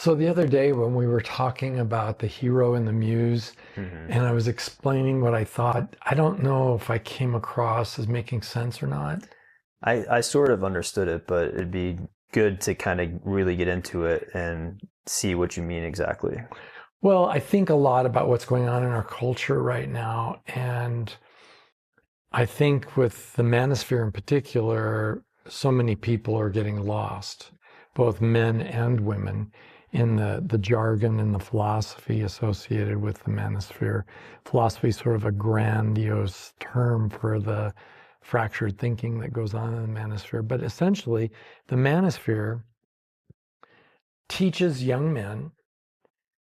So the other day when we were talking about the hero and the muse, Hmm. and I was explaining what I thought, I don't know if I came across as making sense or not. I sort of understood it, but it'd be good to kind of really get into it and see what you mean exactly. Well, I think a lot about what's going on in our culture right now. And I think with the manosphere in particular, so many people are getting lost, both men and women, in the jargon and the philosophy associated with the manosphere. Philosophy is sort of a grandiose term for the fractured thinking that goes on in the manosphere. But essentially, the manosphere teaches young men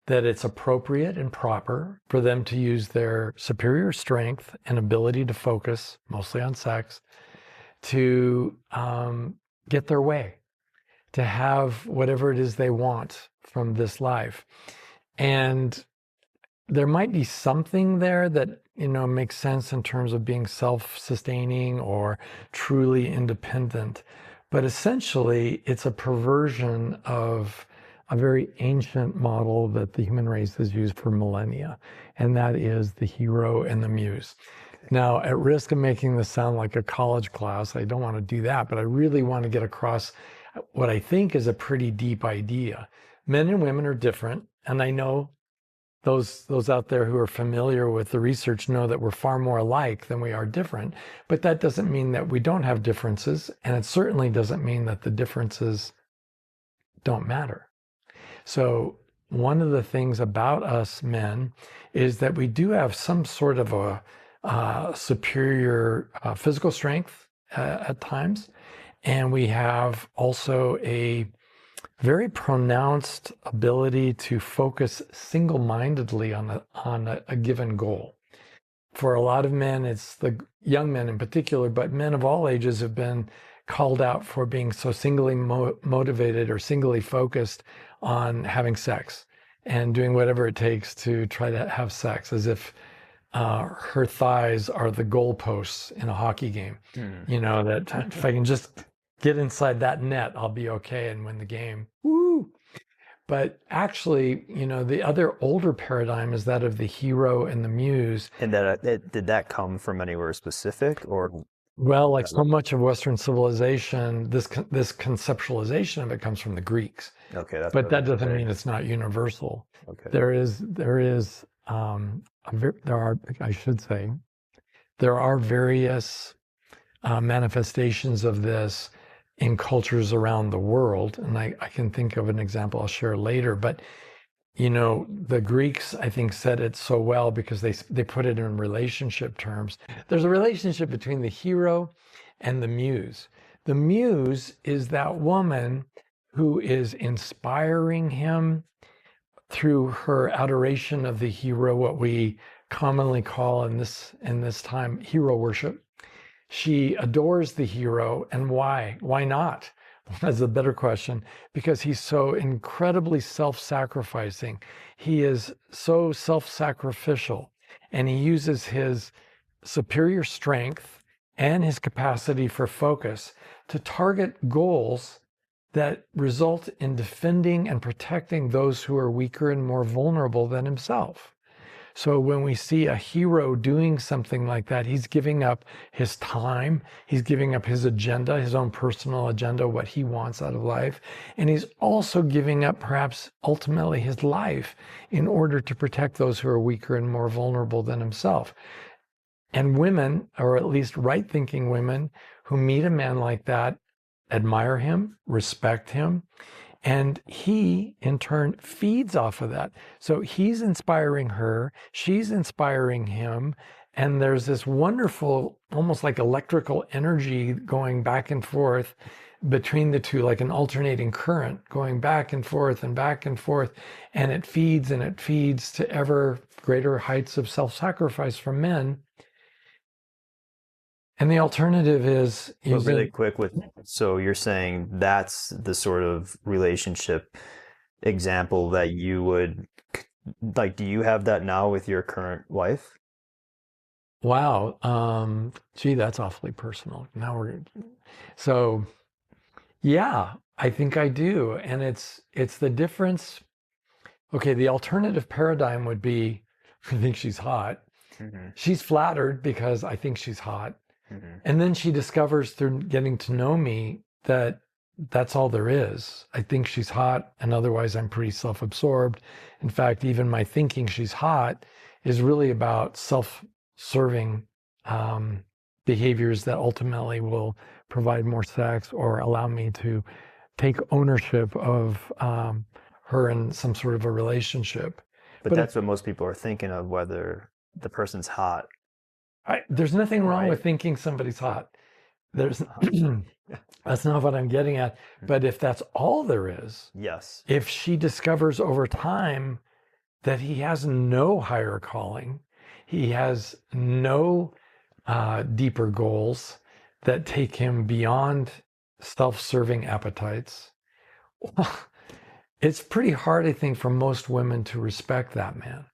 that it's appropriate and proper for them to use their superior strength and ability to focus, mostly on sex, to get their way, to have whatever it is they want from this life. And there might be something there that, makes sense in terms of being self-sustaining or truly independent. But essentially, it's a perversion of a very ancient model that the human race has used for millennia, and that is the hero and the muse. Now, at risk of making this sound like a college class, I don't want to do that, but I really want to get across what I think is a pretty deep idea. Men and women are different, and I know those out there who are familiar with the research know that we're far more alike than we are different, but that doesn't mean that we don't have differences, and it certainly doesn't mean that the differences don't matter. So one of the things about us men is that we do have some sort of a superior physical strength at times, and we have also a very pronounced ability to focus single-mindedly on a given goal. For a lot of men, it's the young men in particular, but men of all ages have been called out for being so singly motivated or singly focused on having sex and doing whatever it takes to try to have sex, as if her thighs are the goalposts in a hockey game. Hmm. That if I can just get inside that net, I'll be okay and win the game. Woo! But actually, the other older paradigm is that of the hero and the muse. And did that come from anywhere specific, or Well, like so much of Western civilization, this conceptualization of it comes from the Greeks, okay, that's what but I was that gonna doesn't say. mean it's not universal. Okay. I should say, there are various manifestations of this in cultures around the world. And I can think of an example I'll share later. But, the Greeks, I think, said it so well because they put it in relationship terms. There's a relationship between the hero and the muse. The muse is that woman who is inspiring him through her adoration of the hero, what we commonly call in this time hero worship. She adores the hero. And why? Why not? That's a better question, because he's so incredibly self-sacrificing. He is so self-sacrificial, and he uses his superior strength and his capacity for focus to target goals that result in defending and protecting those who are weaker and more vulnerable than himself. So when we see a hero doing something like that, he's giving up his time, he's giving up his agenda, his own personal agenda, what he wants out of life. And he's also giving up perhaps ultimately his life in order to protect those who are weaker and more vulnerable than himself. And women, or at least right-thinking women who meet a man like that, admire him, respect him, and he, in turn, feeds off of that. So he's inspiring her, she's inspiring him, and there's this wonderful, almost like electrical energy going back and forth between the two, like an alternating current going back and forth and back and forth. And it feeds to ever greater heights of self-sacrifice from men. And the alternative is But really using. quick so you're saying that's the sort of relationship example that you would like, do you have that now with your current wife? Wow. Gee, that's awfully personal. So yeah, I think I do. And it's the difference. Okay, the alternative paradigm would be, I think she's hot. Mm-hmm. She's flattered because I think she's hot. Mm-hmm. And then she discovers through getting to know me that that's all there is. I think she's hot, and otherwise I'm pretty self-absorbed. In fact, even my thinking she's hot is really about self-serving behaviors that ultimately will provide more sex or allow me to take ownership of her in some sort of a relationship. But that's what most people are thinking of, whether the person's hot. There's nothing wrong with Right. thinking somebody's hot. There's that's not what I'm getting at. But if that's all there is, Yes. if she discovers over time that he has no higher calling, he has no deeper goals that take him beyond self-serving appetites, it's pretty hard, I think, for most women to respect that man.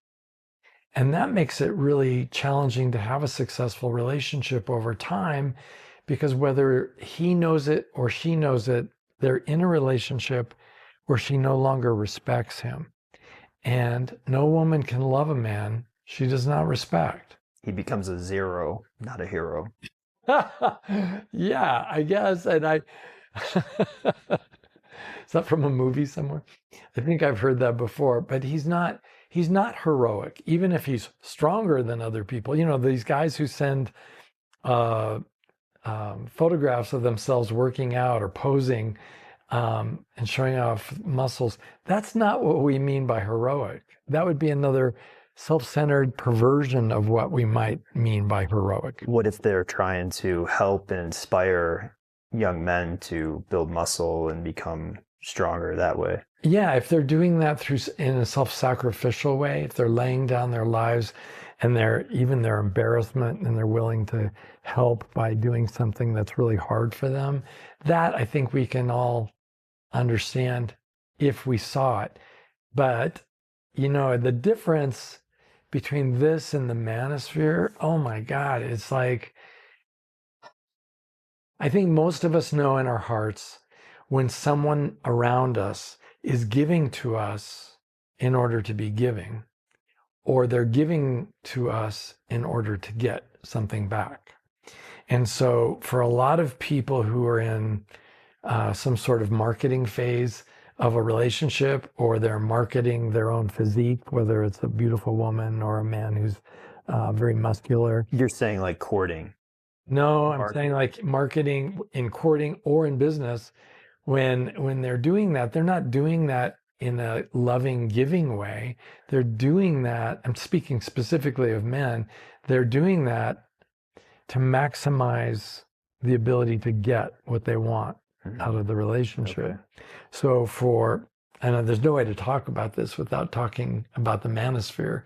And that makes it really challenging to have a successful relationship over time, because whether he knows it or she knows it, they're in a relationship where she no longer respects him. And no woman can love a man she does not respect. He becomes a zero, not a hero. Yeah, I guess. And I, is that from a movie somewhere? I think I've heard that before, but he's not heroic, even if he's stronger than other people. You know, these guys who send photographs of themselves working out or posing and showing off muscles. That's not what we mean by heroic. That would be another self-centered perversion of what we might mean by heroic. What if they're trying to help and inspire young men to build muscle and become stronger that way? Yeah, if they're doing that through in a self-sacrificial way, if they're laying down their lives and even their embarrassment, and they're willing to help by doing something that's really hard for them, that I think we can all understand if we saw it. But, you know, the difference between this and the manosphere, oh my God, it's like, I think most of us know in our hearts when someone around us is giving to us in order to be giving, or they're giving to us in order to get something back. And so for a lot of people who are in some sort of marketing phase of a relationship, or they're marketing their own physique, whether it's a beautiful woman or a man who's very muscular. You're saying like courting. No, I'm saying like marketing in courting or in business. When they're doing that, they're not doing that in a loving, giving way. They're doing that, I'm speaking specifically of men, they're doing that to maximize the ability to get what they want out of the relationship. Okay. So and there's no way to talk about this without talking about the manosphere,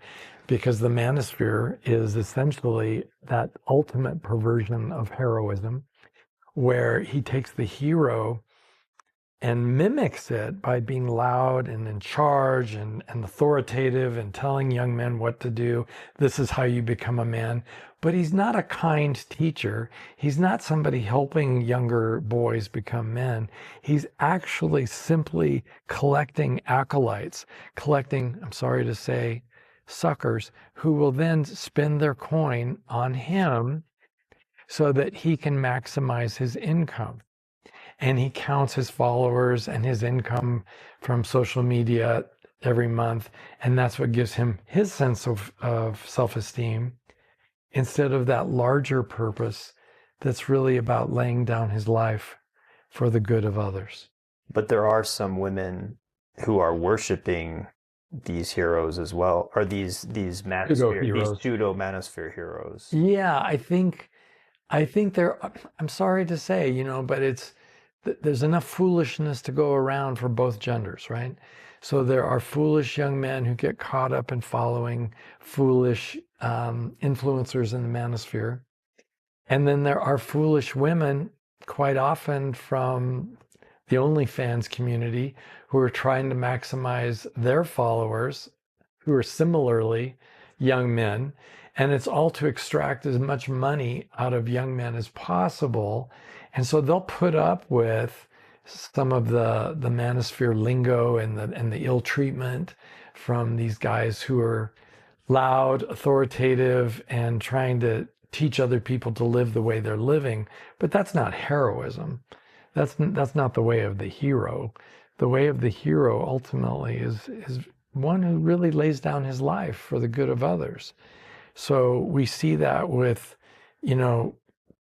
because the manosphere is essentially that ultimate perversion of heroism, where he takes the hero and mimics it by being loud and in charge and authoritative and telling young men what to do. This is how you become a man. But he's not a kind teacher. He's not somebody helping younger boys become men. He's actually simply collecting acolytes, collecting, I'm sorry to say, suckers, who will then spend their coin on him so that he can maximize his income. And he counts his followers and his income from social media every month. And that's what gives him his sense of self-esteem, instead of that larger purpose that's really about laying down his life for the good of others. But there are some women who are worshiping these heroes as well, or these pseudo manosphere heroes. Yeah, I think I'm sorry to say, you know, but there's enough foolishness to go around for both genders, right? So there are foolish young men who get caught up in following foolish influencers in the manosphere. And then there are foolish women, quite often from the OnlyFans community, who are trying to maximize their followers, who are similarly young men. And it's all to extract as much money out of young men as possible. And so they'll put up with some of the manosphere lingo and the ill treatment from these guys who are loud, authoritative, and trying to teach other people to live the way they're living. But that's not heroism. That's not the way of the hero. The way of the hero ultimately is one who really lays down his life for the good of others. So we see that with, you know,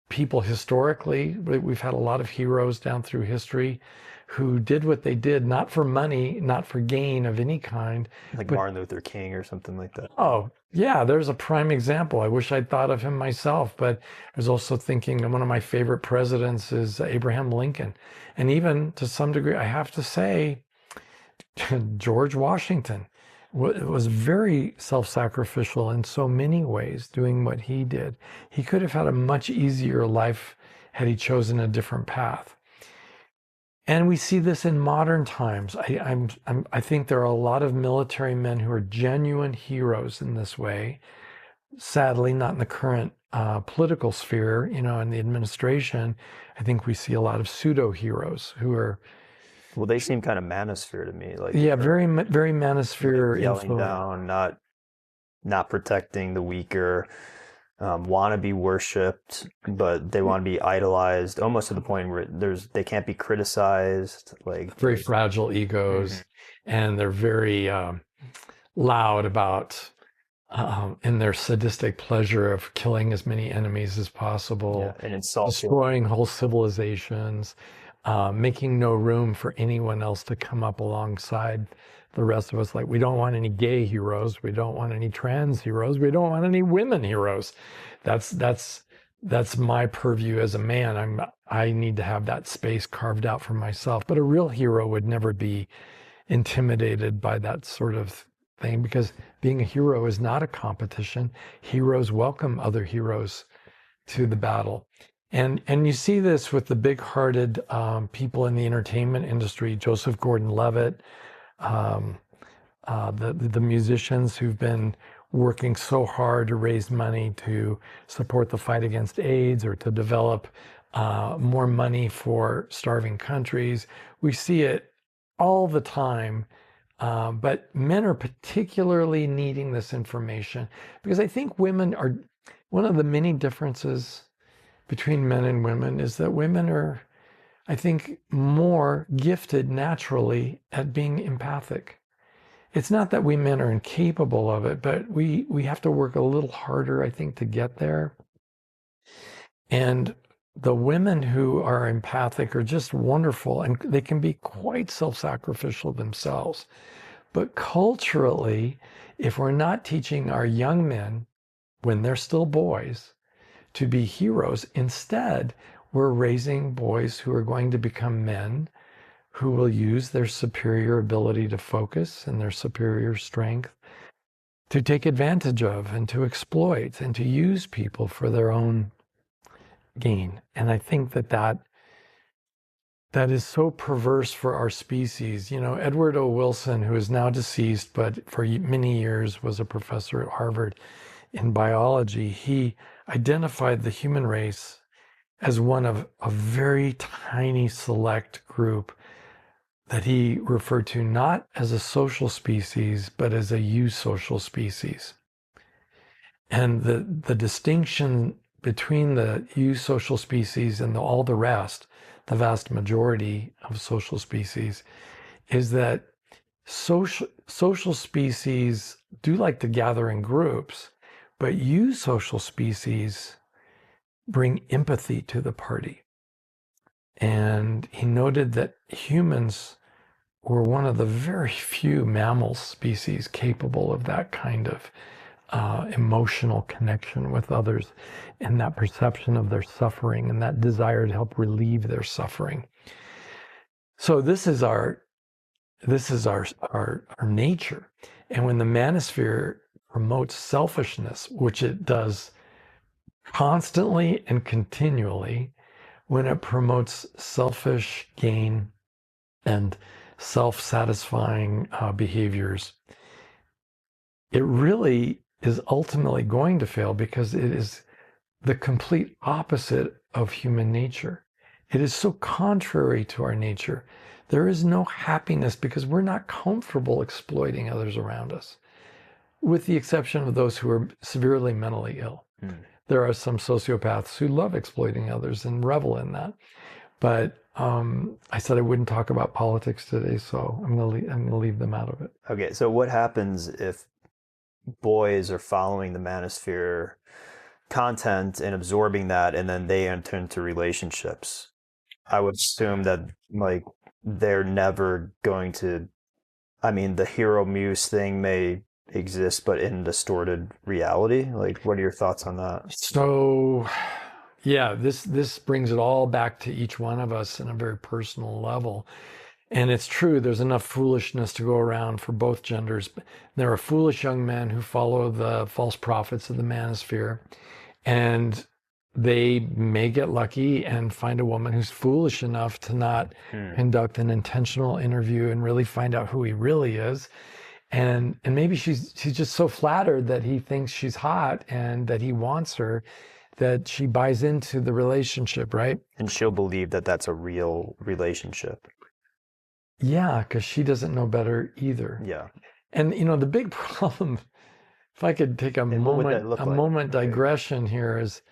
people historically. We've had a lot of heroes down through history who did what they did, not for money, not for gain of any kind. Like but, Martin Luther King or something like that. oh, yeah, there's a prime example. I wish I'd thought of him myself, but I was also thinking one of my favorite presidents is Abraham Lincoln. And even to some degree, I have to say, George Washington was very self-sacrificial in so many ways, doing what he did. He could have had a much easier life had he chosen a different path. And we see this in modern times. I think there are a lot of military men who are genuine heroes in this way. Sadly, not in the current political sphere, you know, in the administration. I think we see a lot of pseudo-heroes who are, Well, they seem kind of manosphere to me. Like yeah, they're very manosphere yelling influence. down, not protecting the weaker, want to be worshipped, but they want to be idolized, almost to the point where they can't be criticized. Like Very fragile egos, and they're very loud about in their sadistic pleasure of killing as many enemies as possible, and insulting, destroying whole civilizations, making no room for anyone else to come up alongside the rest of us. Like, we don't want any gay heroes, we don't want any trans heroes, we don't want any women heroes. That's my purview as a man. I need to have that space carved out for myself. But a real hero would never be intimidated by that sort of thing, because being a hero is not a competition. Heroes welcome other heroes to the battle. And you see this with the big-hearted people in the entertainment industry, Joseph Gordon-Levitt, the musicians who've been working so hard to raise money to support the fight against AIDS or to develop more money for starving countries. We see it all the time. But men are particularly needing this information, because I think women are, one of the many differences between men and women is that women are, I think, more gifted naturally at being empathic. It's not that we men are incapable of it, but we have to work a little harder, I think, to get there. And the women who are empathic are just wonderful, and they can be quite self-sacrificial themselves. But culturally, if we're not teaching our young men, when they're still boys, to be heroes, instead, we're raising boys who are going to become men who will use their superior ability to focus and their superior strength to take advantage of and to exploit and to use people for their own gain. And I think that is so perverse for our species. You know, Edward O. Wilson, who is now deceased, but for many years was a professor at Harvard in biology, he identified the human race as one of a very tiny select group that he referred to not as a social species, but as a eusocial species. And the distinction between the eusocial species and all the rest, the vast majority of social species, is that social species do like to gather in groups, but eusocial species bring empathy to the party. And he noted that humans were one of the very few mammal species capable of that kind of emotional connection with others, and that perception of their suffering and that desire to help relieve their suffering. So this is our nature. And when the manosphere promotes selfishness, which it does constantly and continually, when it promotes selfish gain and self-satisfying behaviors, it really is ultimately going to fail, because it is the complete opposite of human nature. It is so contrary to our nature. There is no happiness because we're not comfortable exploiting others around us, with the exception of those who are severely mentally ill. There are some sociopaths who love exploiting others and revel in that. But I said I wouldn't talk about politics today, so I'm gonna leave them out of it. Okay, so what happens if boys are following the manosphere content and absorbing that, and then they enter into relationships? I would assume that like they're never going to. I mean, the hero muse thing may exist, but in distorted reality. Like, what are your thoughts on that? So, yeah, this brings it all back to each one of us in a very personal level. And it's true, there's enough foolishness to go around for both genders. There are foolish young men who follow the false prophets of the manosphere, and they may get lucky and find a woman who's foolish enough to not conduct an intentional interview and really find out who he really is. And maybe she's just so flattered that he thinks she's hot and that he wants her, that she buys into the relationship, right? And she'll believe that that's a real relationship. Yeah, because she doesn't know better either. Yeah. And the big problem, if I could take a moment digression here, is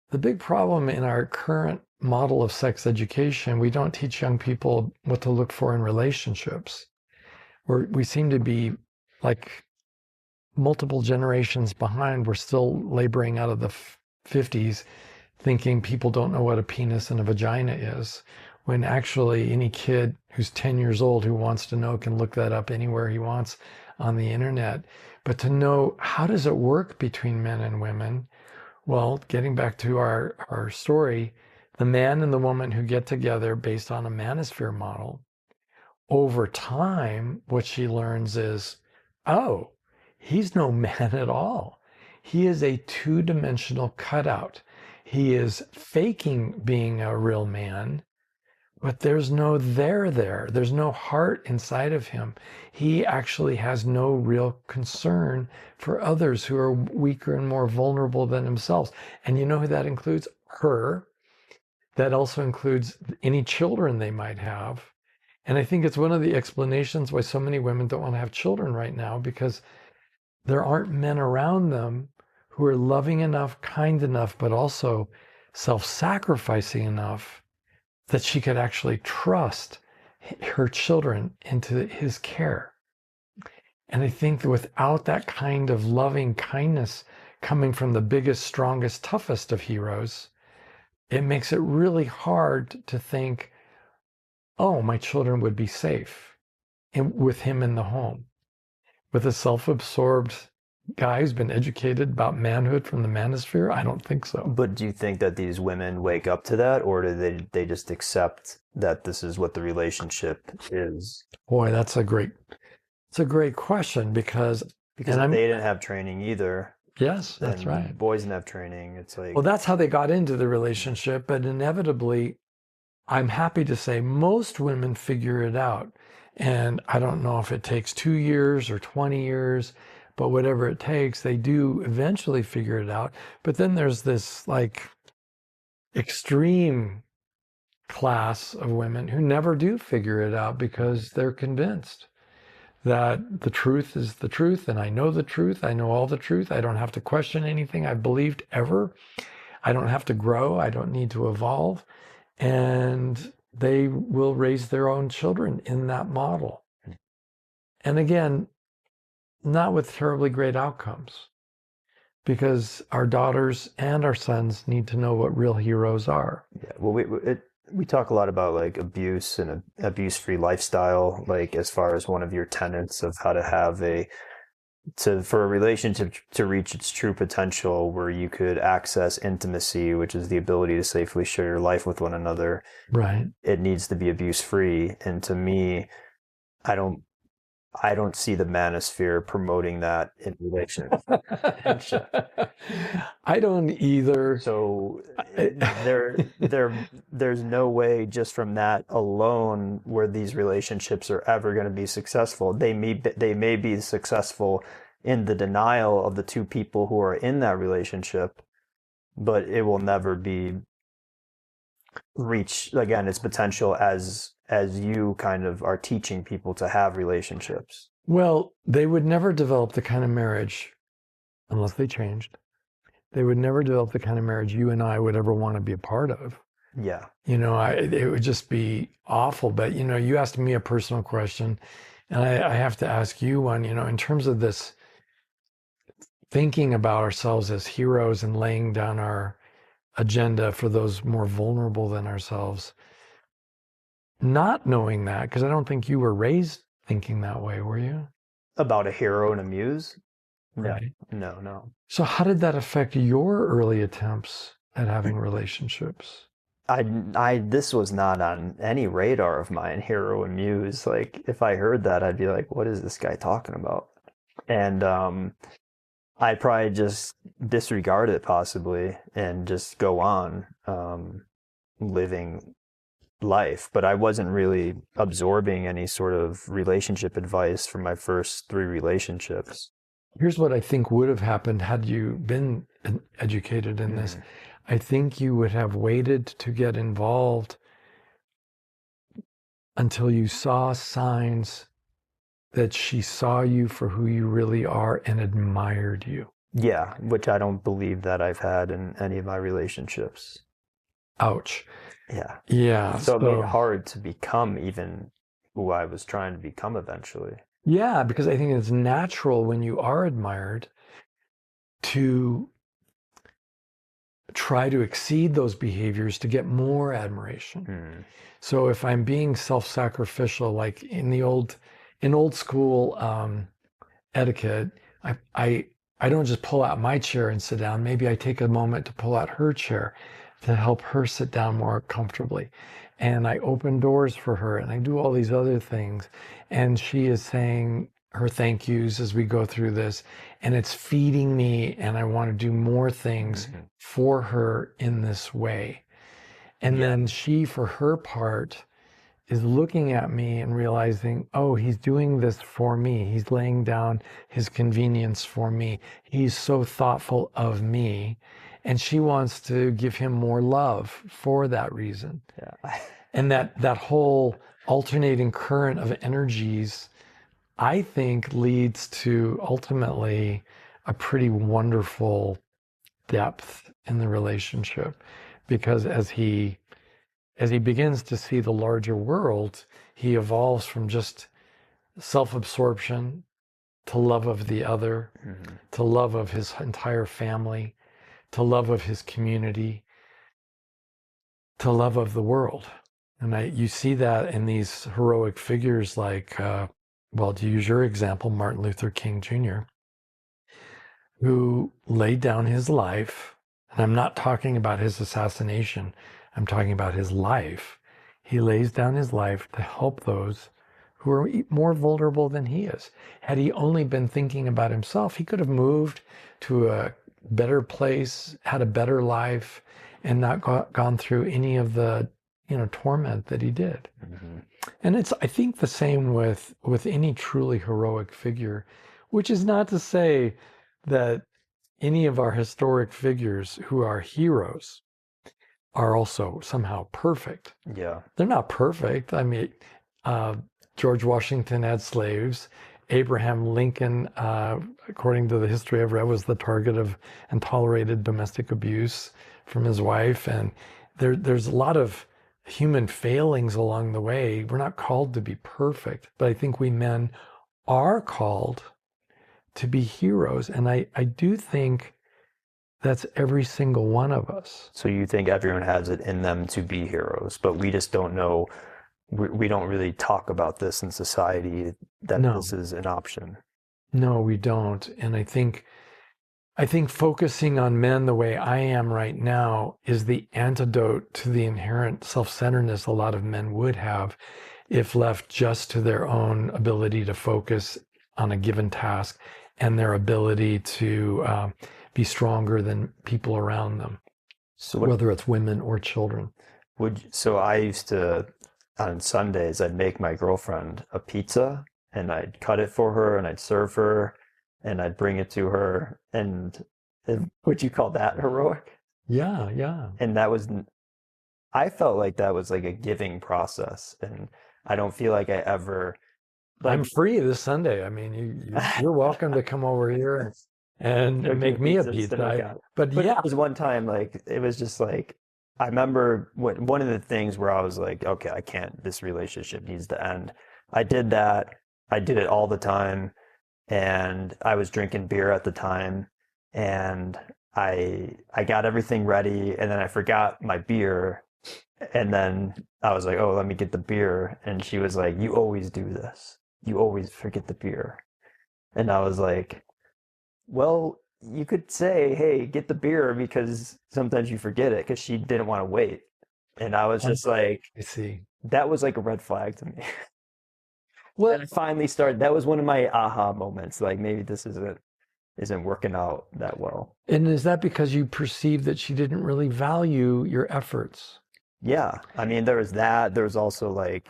the big problem in our current model of sex education. We don't teach young people what to look for in relationships. We seem to be like multiple generations behind. We're still laboring out of the 50s, thinking people don't know what a penis and a vagina is, when actually any kid who's 10 years old who wants to know can look that up anywhere he wants on the internet. But to know, how does it work between men and women? Well, getting back to our story, the man and the woman who get together based on a manosphere model, over time, what she learns is, oh, he's no man at all. He is a two-dimensional cutout. He is faking being a real man, but there's no there. There's no heart inside of him. He actually has no real concern for others who are weaker and more vulnerable than themselves. And you know who that includes? Her. That also includes any children they might have. And I think it's one of the explanations why so many women don't want to have children right now, because there aren't men around them who are loving enough, kind enough, but also self-sacrificing enough that she could actually trust her children into his care. And I think that without that kind of loving kindness coming from the biggest, strongest, toughest of heroes, it makes it really hard to think, oh, my children would be safe with him in the home. With a self-absorbed guy who's been educated about manhood from the manosphere, I don't think so. But do you think that these women wake up to that, or do they just accept that this is what the relationship is? Boy, it's a great question, because they didn't have training either. Yes, that's right. Boys didn't have training. It's like, well, that's how they got into the relationship, but inevitably, I'm happy to say most women figure it out. And I don't know if it takes 2 years or 20 years, but whatever it takes, they do eventually figure it out. But then there's this like extreme class of women who never do figure it out because they're convinced that the truth is the truth, and I know the truth. I know all the truth. I don't have to question anything I've believed ever. I don't have to grow. I don't need to evolve. And they will raise their own children in that model. And again, not with terribly great outcomes, because our daughters and our sons need to know what real heroes are. Yeah, well, we talk a lot about like abuse and an abuse-free lifestyle, like as far as one of your tenets of how to have for a relationship to reach its true potential, where you could access intimacy, which is the ability to safely share your life with one another. Right. It needs to be abuse-free. And to me, I don't see the manosphere promoting that in relationships. I don't either. So there's no way just from that alone where these relationships are ever going to be successful. They may be successful in the denial of the two people who are in that relationship, but it will never be reach again its potential as you kind of are teaching people to have relationships? Well, they would never develop the kind of marriage unless they changed. They would never develop the kind of marriage you and I would ever want to be a part of. Yeah. It would just be awful. But, you asked me a personal question, and I have to ask you one, in terms of this thinking about ourselves as heroes and laying down our agenda for those more vulnerable than ourselves, not knowing that, because I don't think you were raised thinking that way, were you? About a hero and a muse? No, Right. no. So how did that affect your early attempts at having relationships? This was not on any radar of mine, hero and muse. Like, if I heard that, I'd be like, what is this guy talking about? And I'd probably just disregard it possibly and just go on living life. But I wasn't really absorbing any sort of relationship advice from my first 3 relationships. Here's what I think would have happened had you been educated in this. I think you would have waited to get involved until you saw signs that she saw you for who you really are and admired you. Yeah, which I don't believe that I've had in any of my relationships. Ouch. Yeah. Yeah. So it made it hard to become even who I was trying to become eventually. Yeah, because I think it's natural when you are admired to try to exceed those behaviors to get more admiration. So if I'm being self-sacrificial, like in old school etiquette, I don't just pull out my chair and sit down. Maybe I take a moment to pull out her chair to help her sit down more comfortably. And I open doors for her and I do all these other things. And she is saying her thank yous as we go through this. And it's feeding me and I want to do more things for her in this way. And then she, for her part, is looking at me and realizing, oh, he's doing this for me. He's laying down his convenience for me. He's so thoughtful of me. And she wants to give him more love for that reason. Yeah. And that whole alternating current of energies, I think, leads to ultimately a pretty wonderful depth in the relationship. Because as he begins to see the larger world, he evolves from just self-absorption to love of the other, to love of his entire family, to love of his community, to love of the world. And you see that in these heroic figures like, well, to use your example, Martin Luther King Jr., who laid down his life. And I'm not talking about his assassination. I'm talking about his life. He lays down his life to help those who are more vulnerable than he is. Had he only been thinking about himself, he could have moved to a better place, had a better life, and not gone through any of the torment that he did. And it's, I think, the same with any truly heroic figure, which is not to say that any of our historic figures who are heroes are also somehow perfect. Yeah. They're not perfect. I mean, George Washington had slaves. Abraham Lincoln, according to the history I've read, was the target of and tolerated domestic abuse from his wife. And there's a lot of human failings along the way. We're not called to be perfect, but I think we men are called to be heroes. And I do think that's every single one of us. So you think everyone has it in them to be heroes, but we just don't know. We don't really talk about this in society, that this is an option. No, we don't. And I think focusing on men the way I am right now is the antidote to the inherent self-centeredness a lot of men would have if left just to their own ability to focus on a given task and their ability to be stronger than people around them, so whether it's women or children. So I used to, on Sundays, I'd make my girlfriend a pizza and I'd cut it for her and I'd serve her and I'd bring it to her. And would you call that heroic? Yeah. And that was I felt like that was like a giving process, and I don't feel like I ever I'm like free this Sunday. I mean, you're welcome to come over here and cooking a make me a pizza instead of pizza. God. But But there yeah, was one time, like, it was just like, I remember one of the things where I was like, okay, I can't, this relationship needs to end. I did that. I did it all the time. And I was drinking beer at the time. And I got everything ready. And then I forgot my beer. And then I was like, oh, let me get the beer. And she was like, you always do this. You always forget the beer. And I was like, well, you could say, hey, get the beer because sometimes you forget it because she didn't want to wait. And I was just like, I see. that was like a red flag to me. Well, And I finally started, that was one of my aha moments. Like maybe this isn't working out that well. and is that because you perceived that she didn't really value your efforts? Yeah. I mean, there was that. There was also like,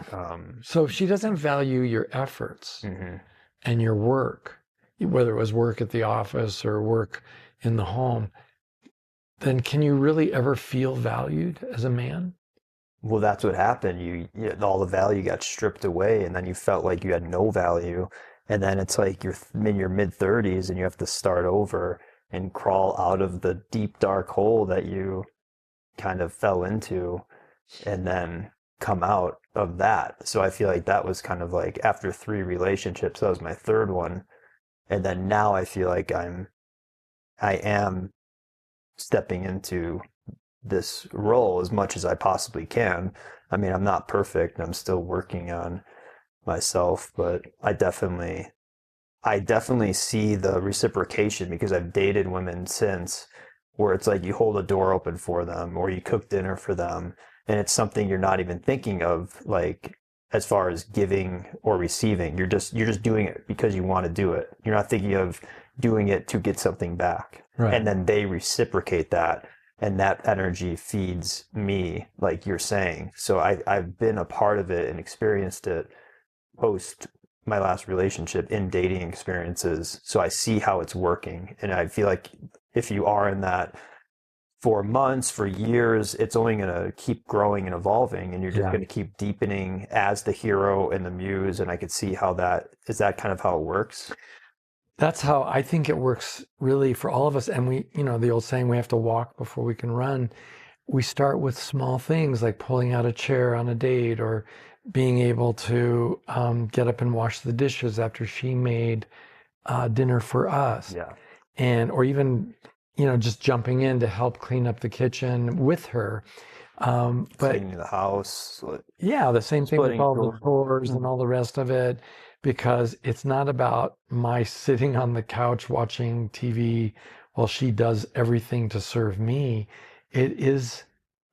So if she doesn't value your efforts mhm. and your work, whether it was work at the office or work in the home, then can you really ever feel valued as a man? Well, that's what happened. All the value got stripped away, and then you felt like you had no value. And then it's like you're in your mid 30s and you have to start over and crawl out of the deep, dark hole that you kind of fell into and then come out of that. So I feel like that was kind of like after 3 relationships, that was my third one. And then now I feel like I am stepping into this role as much as I possibly can. I mean, I'm not perfect. I'm still working on myself, but I definitely see the reciprocation because I've dated women since where it's like you hold a door open for them or you cook dinner for them and it's something you're not even thinking of like as far as giving or receiving. You're just doing it because you want to do it. You're not thinking of doing it to get something back. Right. And then they reciprocate that and that energy feeds me, like you're saying. So I've been a part of it and experienced it post my last relationship in dating experiences. So I see how it's working. And I feel like if you are in that for months, for years, it's only going to keep growing and evolving. And you're just Yeah. going to keep deepening as the hero and the muse. And I could see how is that kind of how it works? That's how I think it works really for all of us. And we, the old saying, we have to walk before we can run. We start with small things like pulling out a chair on a date or being able to get up and wash the dishes after she made dinner for us. Yeah. Or even, just jumping in to help clean up the kitchen with her. But Cleaning the house. yeah, the same thing with Splitting all the chores. chores and all the rest of it, because it's not about my sitting on the couch watching TV while she does everything to serve me. It is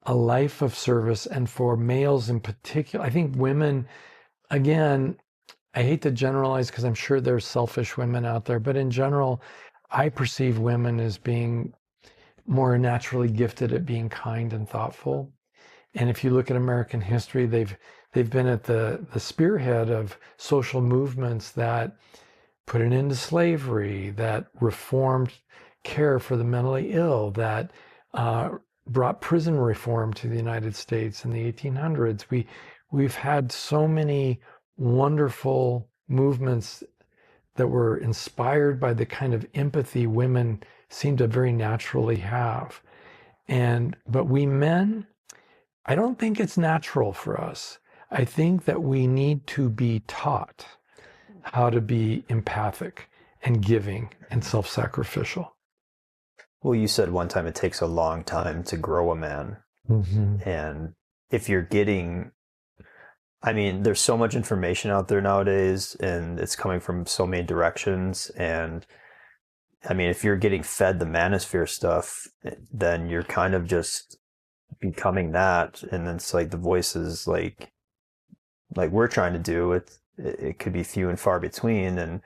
a life of service. And for males in particular, I think women, again, I hate to generalize because I'm sure there's selfish women out there, but in general, I perceive women as being more naturally gifted at being kind and thoughtful. And if you look at American history, they've been at the spearhead of social movements that put an end to slavery, that reformed care for the mentally ill, that brought prison reform to the United States in the 1800s. We've had so many wonderful movements that were inspired by the kind of empathy women seem to very naturally have. But we men, I don't think it's natural for us. I think that we need to be taught how to be empathic and giving and self-sacrificial. Well, you said one time it takes a long time to grow a man. Mm-hmm. And if you're getting, I mean, there's so much information out there nowadays and it's coming from so many directions. And I mean, if you're getting fed the manosphere stuff, then you're kind of just becoming that. And then it's like the voices like we're trying to do, it could be few and far between. And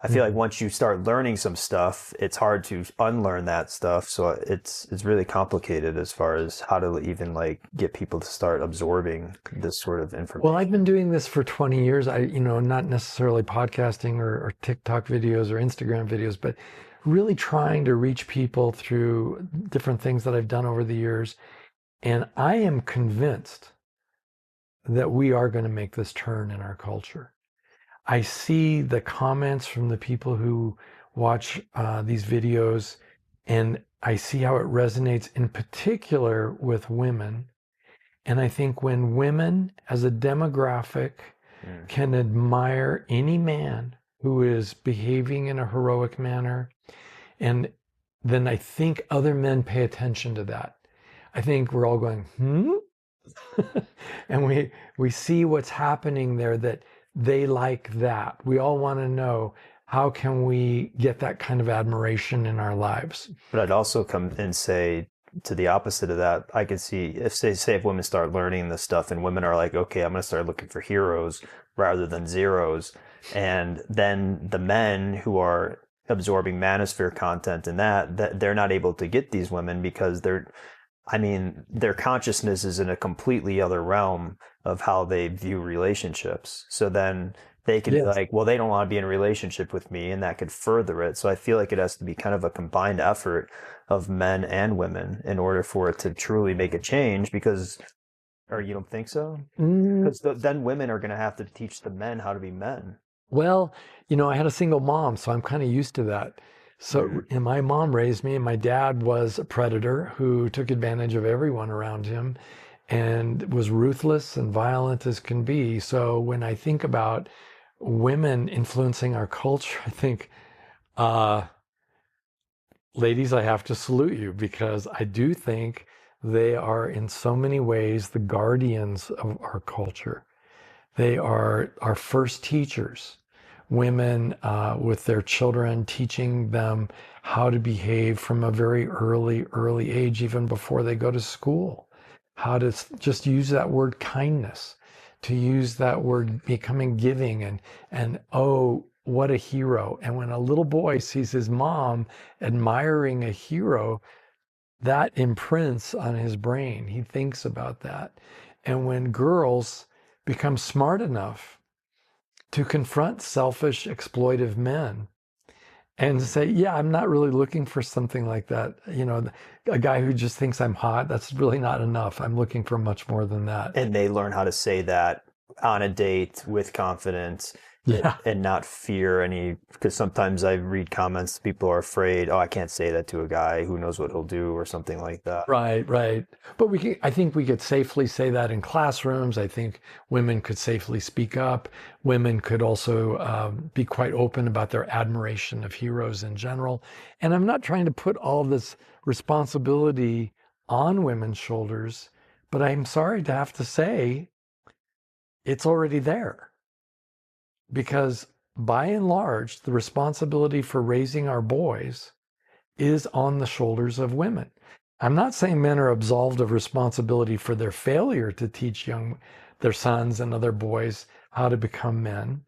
I feel like once you start learning some stuff, it's hard to unlearn that stuff. So it's really complicated as far as how to even like get people to start absorbing this sort of information. Well, I've been doing this for 20 years. Not necessarily podcasting or TikTok videos or Instagram videos, but really trying to reach people through different things that I've done over the years. And I am convinced that we are going to make this turn in our culture. I see the comments from the people who watch these videos, and I see how it resonates in particular with women. And I think when women as a demographic can admire any man who is behaving in a heroic manner, and then I think other men pay attention to that. I think we're all going, and we see what's happening there, that they like that. We all want to know, how can we get that kind of admiration in our lives? But I'd also come and say, to the opposite of that, I could see if if women start learning this stuff and women are like, okay, I'm going to start looking for heroes rather than zeros. And then the men who are absorbing manosphere content and that they're not able to get these women because their consciousness is in a completely other realm of how they view relationships. So then they could be like, well, they don't want to be in a relationship with me, and that could further it. So I feel like it has to be kind of a combined effort of men and women in order for it to truly make a change, because, or you don't think so? Because then women are going to have to teach the men how to be men. Well, I had a single mom, so I'm kind of used to that. So, and my mom raised me, and my dad was a predator who took advantage of everyone around him and was ruthless and violent as can be. So when I think about women influencing our culture, I think, ladies, I have to salute you, because I do think they are in so many ways the guardians of our culture. They are our first teachers. Women with their children, teaching them how to behave from a very early age, even before they go to school. How to just use that word kindness, to use that word becoming giving, and oh, what a hero. And when a little boy sees his mom admiring a hero, that imprints on his brain. He thinks about that. And when girls become smart enough to confront selfish, exploitive men and say, yeah, I'm not really looking for something like that. A guy who just thinks I'm hot, that's really not enough. I'm looking for much more than that. And they learn how to say that on a date with confidence. Yeah. And not fear any, because sometimes I read comments, people are afraid, oh, I can't say that to a guy, who knows what he'll do, or something like that. Right. But I think we could safely say that in classrooms. I think women could safely speak up. Women could also be quite open about their admiration of heroes in general. And I'm not trying to put all this responsibility on women's shoulders, but I'm sorry to have to say it's already there. Because by and large, the responsibility for raising our boys is on the shoulders of women. I'm not saying men are absolved of responsibility for their failure to teach their sons and other boys how to become men,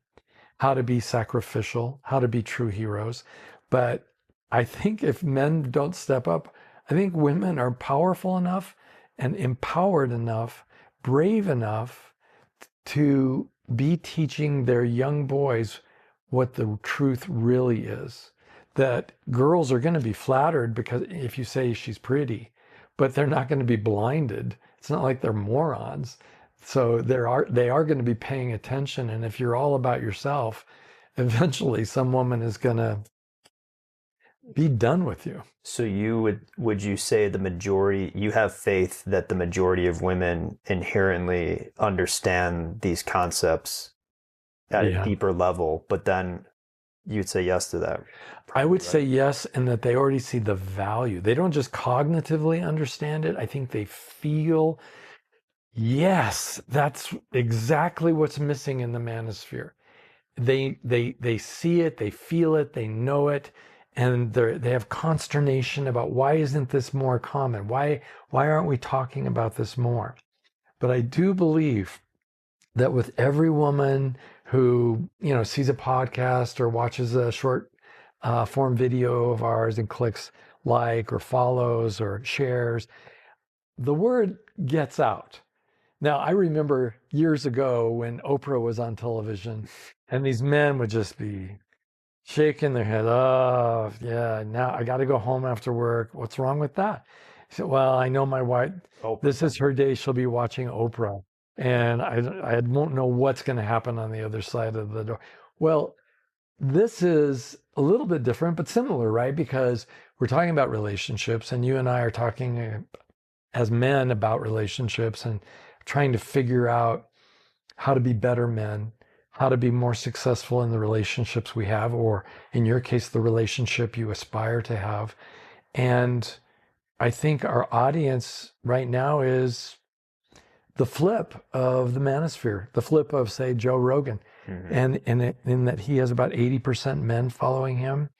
how to be sacrificial, how to be true heroes. But I think if men don't step up, I think women are powerful enough and empowered enough, brave enough to be teaching their young boys what the truth really is. That girls are going to be flattered because if you say she's pretty, but they're not going to be blinded. It's not like they're morons. So they are going to be paying attention. And if you're all about yourself, eventually some woman is going to be done with you. So would you say the majority, you have faith that the majority of women inherently understand these concepts at a deeper level, but then you'd say yes to that? Probably, I would say yes, and that they already see the value. They don't just cognitively understand it. I think they feel, yes, that's exactly what's missing in the manosphere. They see it, they feel it, they know it, and they have consternation about, why isn't this more common? Why aren't we talking about this more? But I do believe that with every woman who sees a podcast or watches a short form video of ours and clicks like or follows or shares, the word gets out. Now, I remember years ago when Oprah was on television and these men would just be shaking their head. Oh, yeah, now I got to go home after work. What's wrong with that? So, well, I know my wife, Oprah. this is her day. She'll be watching Oprah. And I won't know what's going to happen on the other side of the door. Well, this is a little bit different, but similar, right? Because we're talking about relationships, and you and I are talking as men about relationships and trying to figure out how to be better men, how to be more successful in the relationships we have, or in your case, the relationship you aspire to have. And I think our audience right now is the flip of the manosphere, the flip of, say, Joe Rogan. And in that he has about 80% men following him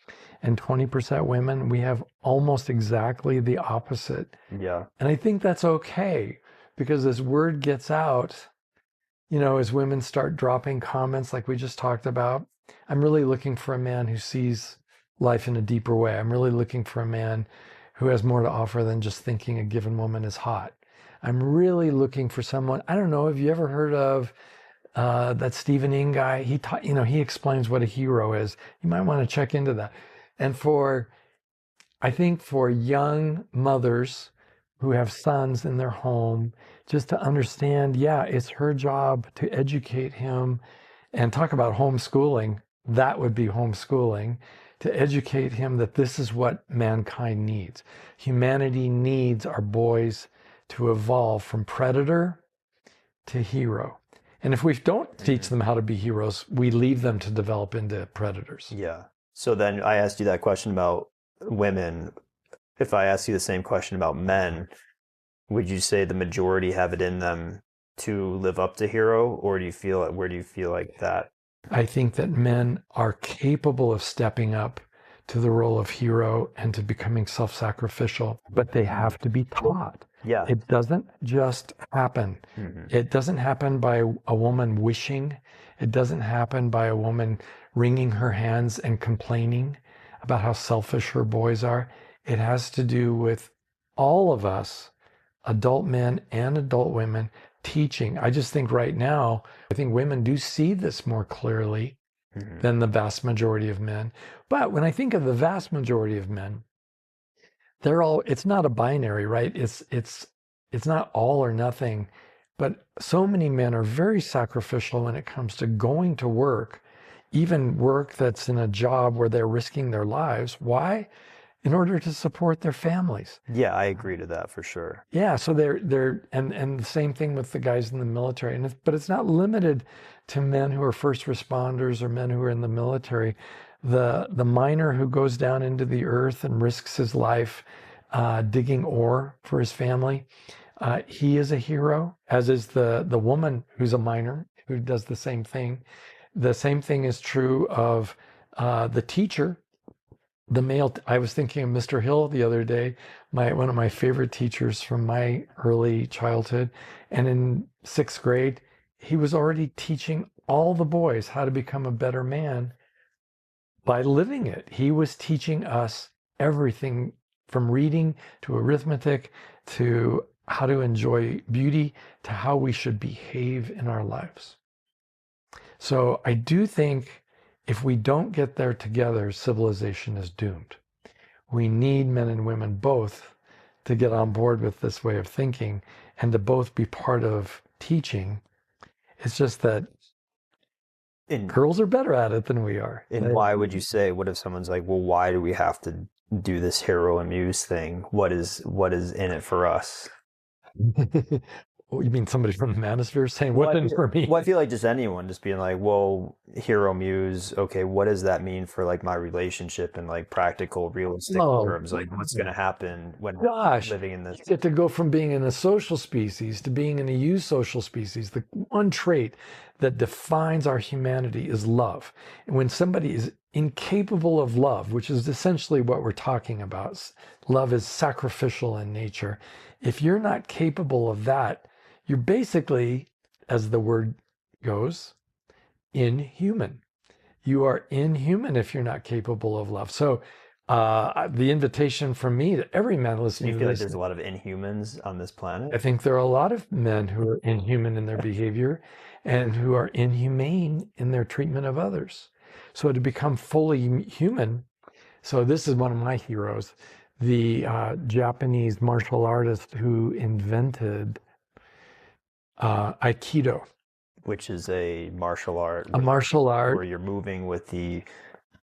and 20% women. We have almost exactly the opposite. Yeah. And I think that's okay, because as word gets out, as women start dropping comments like we just talked about, I'm really looking for a man who sees life in a deeper way. I'm really looking for a man who has more to offer than just thinking a given woman is hot. I'm really looking for someone. I don't know. Have you ever heard of that Stephen Ng guy? He explains what a hero is. You might want to check into that. And I think for young mothers who have sons in their home, just to understand, yeah, it's her job to educate him, and talk about homeschooling. That would be homeschooling, to educate him that this is what mankind needs. Humanity needs our boys to evolve from predator to hero. And if we don't teach them how to be heroes, we leave them to develop into predators. Yeah. So then I asked you that question about women. If I ask you the same question about men, would you say the majority have it in them to live up to hero, or where do you feel like that? I think that men are capable of stepping up to the role of hero and to becoming self-sacrificial, but they have to be taught. Yeah. It doesn't just happen. It doesn't happen by a woman wishing. It doesn't happen by a woman wringing her hands and complaining about how selfish her boys are. It has to do with all of us, adult men and adult women, teaching. I just think right now, I think women do see this more clearly than the vast majority of men. But when I think of the vast majority of men, it's not a binary, right? It's not all or nothing. But so many men are very sacrificial when it comes to going to work, even work that's in a job where they're risking their lives. Why? In order to support their families. Yeah, I agree to that for sure. Yeah, so and the same thing with the guys in the military. But it's not limited to men who are first responders or men who are in the military. The miner who goes down into the earth and risks his life digging ore for his family, he is a hero, as is the woman who's a miner who does the same thing. The same thing is true of the teacher. The male, I was thinking of Mr. Hill the other day, one of my favorite teachers from my early childhood. And in 6th grade, he was already teaching all the boys how to become a better man by living it. He was teaching us everything from reading to arithmetic to how to enjoy beauty to how we should behave in our lives. So I do think if we don't get there together, civilization is doomed. We need men and women both to get on board with this way of thinking and to both be part of teaching. It's just that girls are better at it than we are. And why would you say, what if someone's like, well, why do we have to do this hero and muse thing? What is in it for us? You mean somebody from the Manosphere saying, what's in for me? Well, I feel like just anyone just being like, well, hero muse, okay, what does that mean for like my relationship and like practical, realistic terms? Like what's going to happen when living in this? You get to go from being in a social species to being in a eusocial species. The one trait that defines our humanity is love. And when somebody is incapable of love, which is essentially what we're talking about, love is sacrificial in nature. If you're not capable of that, you're basically, as the word goes, inhuman. You are inhuman if you're not capable of love. So the invitation from me to every man listening to this. Do you feel like there's a lot of inhumans on this planet? I think there are a lot of men who are inhuman in their behavior and who are inhumane in their treatment of others. So to become fully human, so this is one of my heroes. the Japanese martial artist who invented Aikido, which is a martial art a martial art. where you're moving with the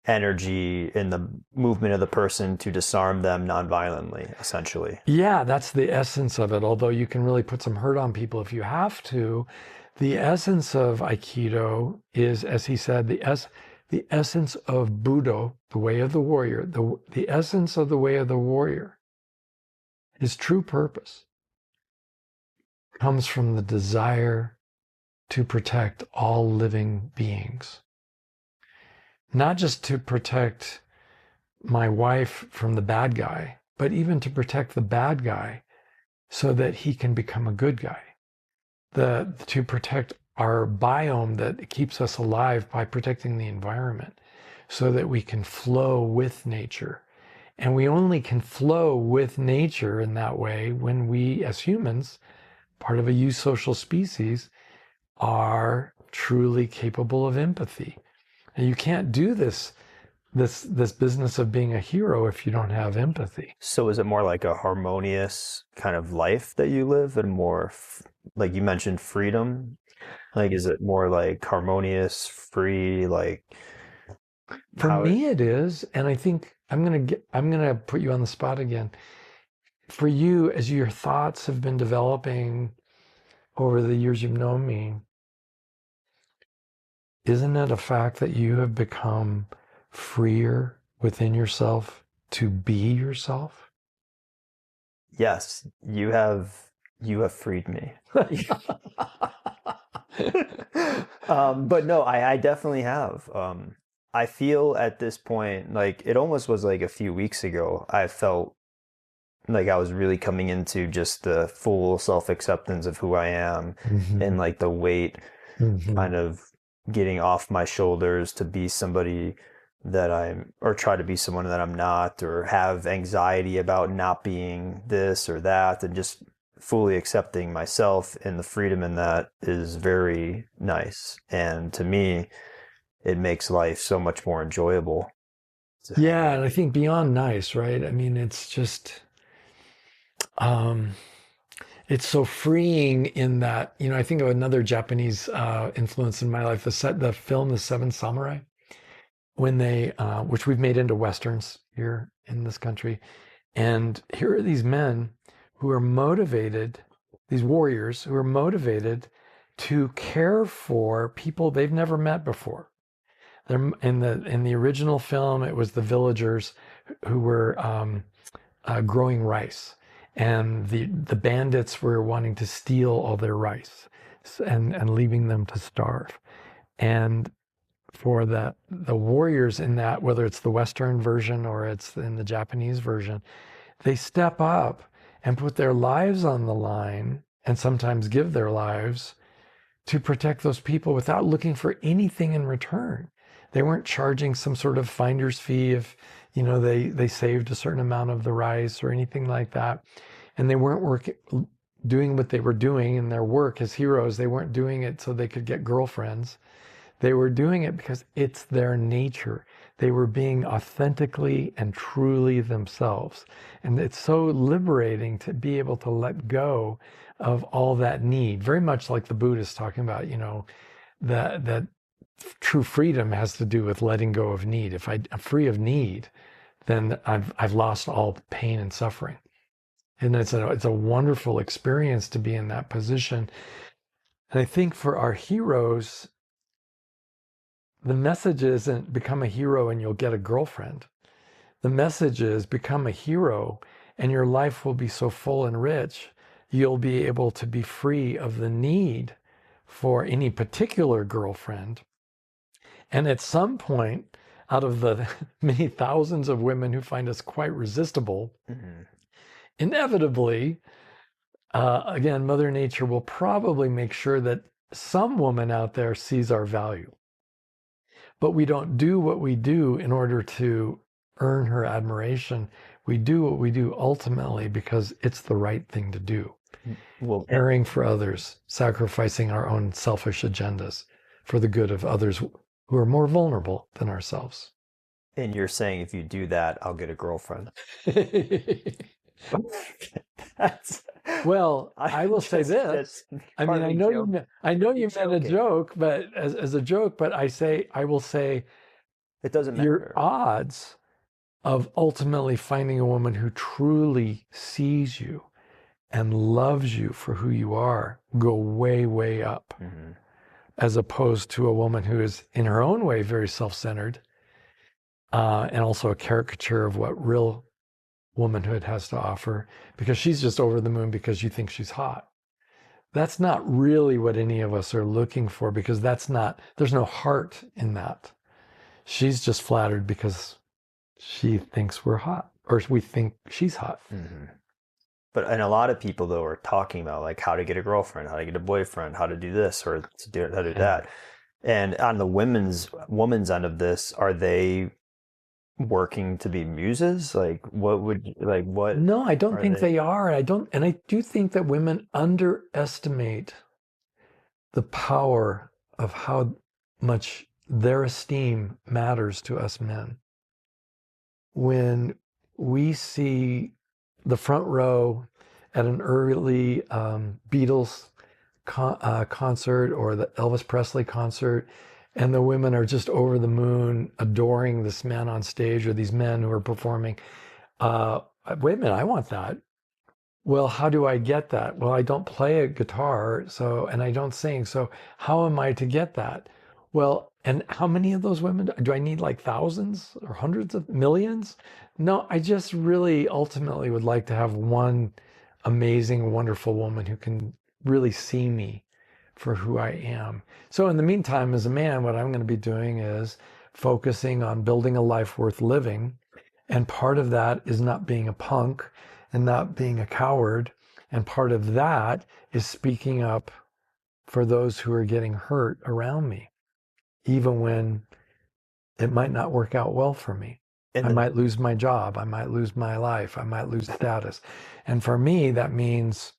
energy in the movement of the person to disarm them non-violently, essentially. Yeah, that's the essence of it. Although you can really put some hurt on people if you have to. The essence of Aikido is, as he said, the essence of Budo, the way of the warrior. The essence of the way of the warrior, his true purpose, comes from the desire to protect all living beings. Not just to protect my wife from the bad guy, but even to protect the bad guy so that he can become a good guy. To protect our biome that keeps us alive by protecting the environment so that we can flow with nature. And we only can flow with nature in that way when we, as humans, part of a eusocial species, are truly capable of empathy. And you can't do this business of being a hero if you don't have empathy. So is it more like a harmonious kind of life that you live, and more like you mentioned freedom? Like, is it more like harmonious, free, like For me it is, and I think I'm gonna put you on the spot again. For you, as your thoughts have been developing over the years you've known me, isn't it a fact that you have become freer within yourself to be yourself? Yes, you have freed me. But no, I definitely have. I feel at this point, like it almost was like a few weeks ago, I felt like I was really coming into just the full self-acceptance of who I am, and like the weight kind of getting off my shoulders to be somebody that or try to be someone that I'm not, or have anxiety about not being this or that, and just fully accepting myself, and the freedom in that is very nice. And to me, it makes life so much more enjoyable. Yeah, and I think beyond nice, right? I mean, it's just, it's so freeing in that, I think of another Japanese influence in my life, the film The Seven Samurai, when which we've made into Westerns here in this country. And here are these men who are motivated, these warriors who are motivated to care for people they've never met before. In the original film, it was the villagers who were growing rice, and the bandits were wanting to steal all their rice and leaving them to starve. And for the warriors in that, whether it's the Western version or it's in the Japanese version, they step up and put their lives on the line, and sometimes give their lives to protect those people without looking for anything in return. They weren't charging some sort of finder's fee if, they saved a certain amount of the rice or anything like that. And they weren't doing what they were doing in their work as heroes. They weren't doing it so they could get girlfriends. They were doing it because it's their nature. They were being authentically and truly themselves. And it's so liberating to be able to let go of all that need. Very much like the Buddhists talking about, that true freedom has to do with letting go of need. If I'm free of need, then I've lost all pain and suffering. And it's a wonderful experience to be in that position. And I think for our heroes, the message isn't become a hero and you'll get a girlfriend. The message is become a hero and your life will be so full and rich, you'll be able to be free of the need for any particular girlfriend. And at some point, out of the many thousands of women who find us quite resistible, inevitably, again, Mother Nature will probably make sure that some woman out there sees our value. But we don't do what we do in order to earn her admiration. We do what we do ultimately because it's the right thing to do. Well, caring for others, sacrificing our own selfish agendas for the good of others who are more vulnerable than ourselves. And you're saying if you do that, I'll get a girlfriend. That's Well, I will say this. I mean, I know I know you meant a joke, but as a joke, but I will say it doesn't your matter. odds of ultimately finding a woman who truly sees you and loves you for who you are go way, way up, as opposed to a woman who is in her own way very self-centered, and also a caricature of what real womanhood has to offer, because she's just over the moon because you think she's hot. That's not really what any of us are looking for, because there's no heart in that. She's just flattered because she thinks we're hot, or we think she's hot. And a lot of people though are talking about like how to get a girlfriend, how to get a boyfriend, how to do this or how to do that. And on the woman's end of this, are they working to be muses? Like what? No, I don't think they are. And I do think that women underestimate the power of how much their esteem matters to us men. When we see the front row at an early Beatles concert or the Elvis Presley concert, and the women are just over the moon adoring this man on stage, or these men who are performing, wait a minute, I want that. Well, how do I get that? Well, I don't play a guitar, and I don't sing, so how am I to get that? Well, and how many of those women do I need? Like thousands or hundreds of millions? No, I just really ultimately would like to have one amazing, wonderful woman who can really see me for who I am. So in the meantime, as a man, what I'm going to be doing is focusing on building a life worth living. And part of that is not being a punk and not being a coward. And part of that is speaking up for those who are getting hurt around me, even when it might not work out well for me. I might lose my job. I might lose my life. I might lose status. And for me, that means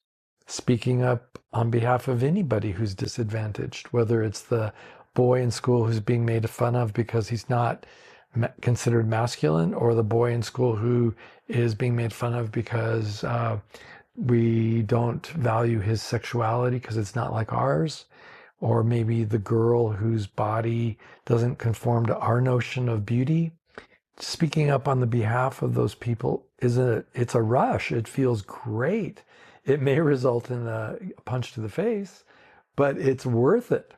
speaking up on behalf of anybody who's disadvantaged, whether it's the boy in school who's being made fun of because he's not considered masculine, or the boy in school who is being made fun of because we don't value his sexuality because it's not like ours, or maybe the girl whose body doesn't conform to our notion of beauty. Speaking up on the behalf of those people it's a rush. It feels great. It may result in a punch to the face, but it's worth it.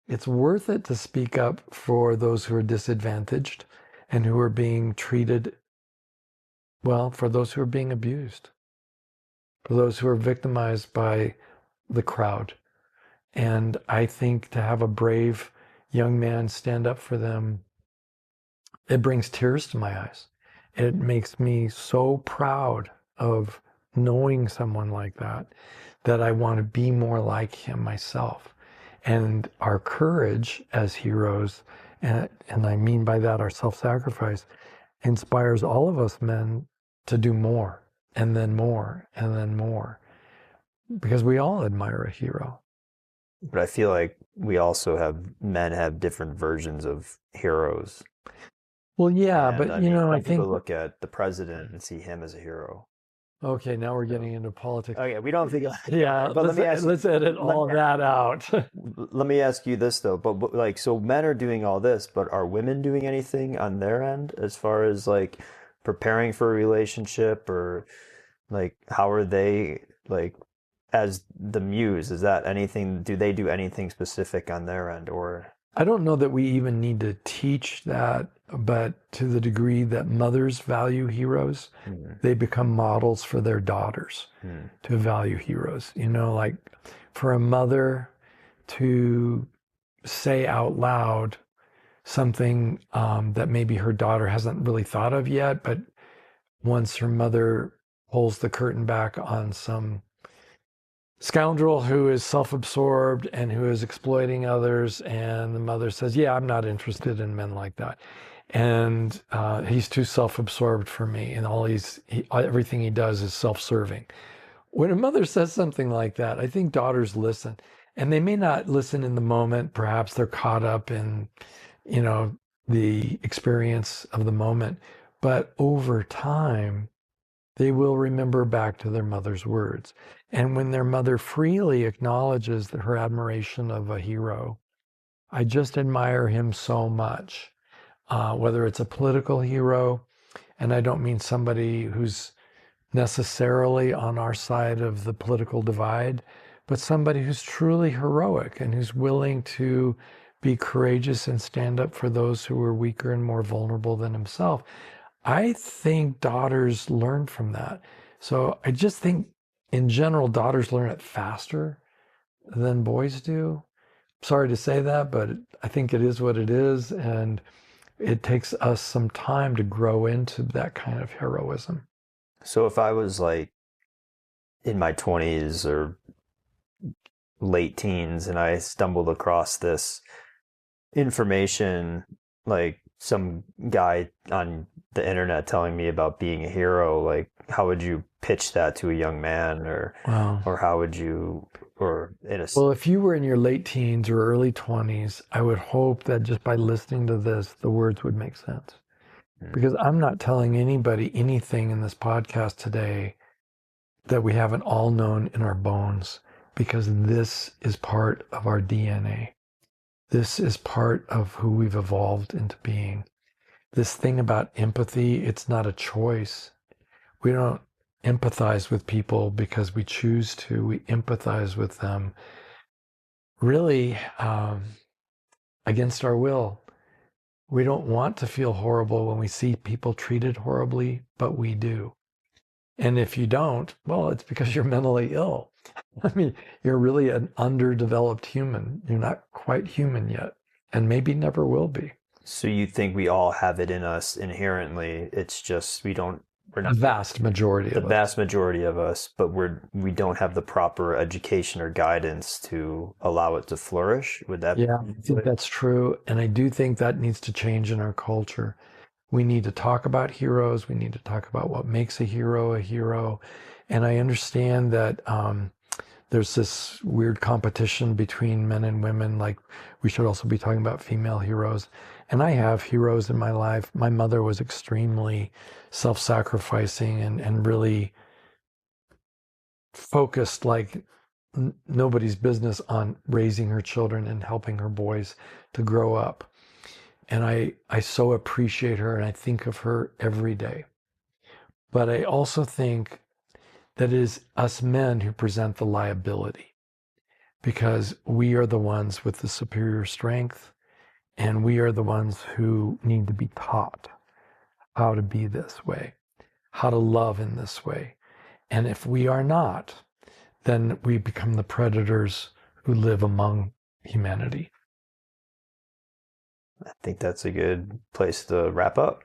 It's worth it to speak up for those who are disadvantaged and who are being treated, well, for those who are being abused, for those who are victimized by the crowd. And I think to have a brave young man stand up for them, it brings tears to my eyes. It makes me so proud of knowing someone like that I want to be more like him myself. And our courage as heroes, and I mean by that our self-sacrifice, inspires all of us men to do more, and then more, and then more, because we all admire a hero. But I feel like men have different versions of heroes. Well, yeah, but I think people look at the president and see him as a hero. Okay, now we're getting into politics. Okay, we don't think. Yeah, but let's edit all that out. Let me ask you this though, but like, so men are doing all this, but are women doing anything on their end as far as like preparing for a relationship, or like how are they like as the muse? Is that anything? Do they do anything specific on their end, or? I don't know that we even need to teach that, but to the degree that mothers value heroes, they become models for their daughters to value heroes. Like for a mother to say out loud something that maybe her daughter hasn't really thought of yet, but once her mother pulls the curtain back on some scoundrel who is self-absorbed and who is exploiting others, and the mother says, yeah, I'm not interested in men like that, and he's too self-absorbed for me, and everything he does is self-serving. When a mother says something like that, I think daughters listen, and they may not listen in the moment. Perhaps they're caught up in the experience of the moment. But over time, they will remember back to their mother's words. And when their mother freely acknowledges that her admiration of a hero, I just admire him so much, whether it's a political hero, and I don't mean somebody who's necessarily on our side of the political divide, but somebody who's truly heroic and who's willing to be courageous and stand up for those who are weaker and more vulnerable than himself. I think daughters learn from that. So I just think in general, daughters learn it faster than boys do. Sorry to say that, but I think it is what it is. And it takes us some time to grow into that kind of heroism. So if I was like in my 20s or late teens and I stumbled across this information, like some guy on the internet telling me about being a hero, like how would you pitch that to a young man, or Wow. or how would you, or in a Well, if you were in your late teens or early 20s, I would hope that just by listening to this, the words would make sense. Because I'm not telling anybody anything in this podcast today that we haven't all known in our bones, because this is part of our DNA. This is part of who we've evolved into being. This thing about empathy, it's not a choice. We don't empathize with people because we choose to. We empathize with them really against our will. We don't want to feel horrible when we see people treated horribly, but we do. And if you don't, well, it's because you're mentally ill. I mean, you're really an underdeveloped human. You're not quite human yet, and maybe never will be. So you think we all have it in us inherently? It's just we're not The vast majority the of us. vast majority of us, but we don't have the proper education or guidance to allow it to flourish. Would that Yeah, I think that's true. And I do think that needs to change in our culture. We need to talk about heroes. We need to talk about what makes a hero a hero. And I understand that there's this weird competition between men and women. Like, we should also be talking about female heroes. And I have heroes in my life. My mother was extremely self-sacrificing and really focused like nobody's business on raising her children and helping her boys to grow up. And I so appreciate her and I think of her every day. But I also think that it is us men who present the liability, because we are the ones with the superior strength, and we are the ones who need to be taught how to be this way, how to love in this way. And if we are not, then we become the predators who live among humanity. I think that's a good place to wrap up.